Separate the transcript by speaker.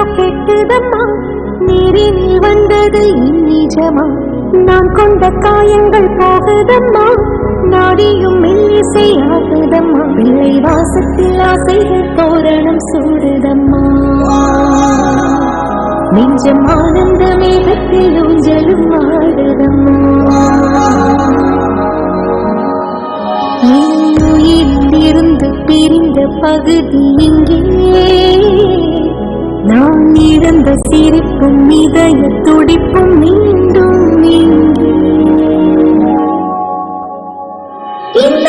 Speaker 1: ஏதோ கெட்டுதம்மா, நீரினில் வந்தது நிஜமா, நான் கொண்ட காயங்கள் போகுதம்மா, நாடியும் மெல்லிசை ஆகுதம்மா, பிள்ளை வாசத்தில் ஆசைகள் தோரணம் சூடுதம்மா, நெஞ்சம் ஆனந்த மேகத்தில் ஊஞ்சலும் ஆடுதம்மா, இருந்து பிரிந்த பகுதி இங்கே, நான் இழந்த சிரிப்பும் இதய துடிப்பும் மீண்டும் இங்கே. இந்த